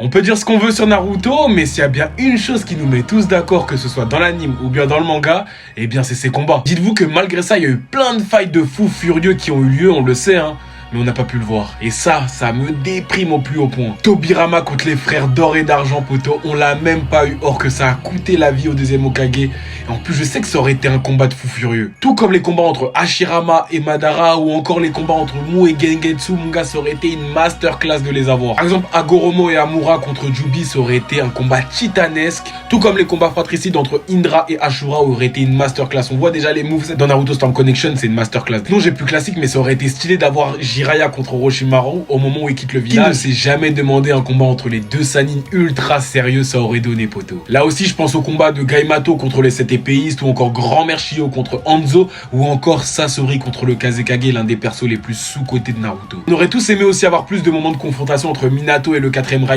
On peut dire ce qu'on veut sur Naruto, mais s'il y a bien une chose qui nous met tous d'accord, que ce soit dans l'anime ou bien dans le manga, eh bien c'est ses combats. Dites-vous que malgré ça, il y a eu plein de fights de fous furieux qui ont eu lieu, on le sait, hein. Mais on n'a pas pu le voir. Et ça me déprime au plus haut point. Tobirama contre les frères d'or et d'argent, poto, on l'a même pas eu. Or que ça a coûté la vie au deuxième Hokage. Et en plus, je sais que ça aurait été un combat de fou furieux. Tout comme les combats entre Hashirama et Madara, ou encore les combats entre Mou et Gengetsu, mon gars, ça aurait été une masterclass de les avoir. Par exemple, Agoromo et Amura contre Jubi, ça aurait été un combat titanesque. Tout comme les combats fratricides entre Indra et Ashura aurait été une masterclass. On voit déjà les movesets dans Naruto Storm Connection, c'est une masterclass. Non, j'ai plus classique, mais ça aurait été stylé d'avoir Jiraiya contre Orochimaru au moment où il quitte le village. Qui ne s'est jamais demandé un combat entre les deux Sannin ultra sérieux ça aurait donné, poto. Là aussi, je pense au combat de Gaimato contre les 7 épéistes, ou encore Grand-Mère Shio contre Hanzo, ou encore Sasori contre le Kazekage, l'un des persos les plus sous-cotés de Naruto. On aurait tous aimé aussi avoir plus de moments de confrontation entre Minato et le 4ème Raikage,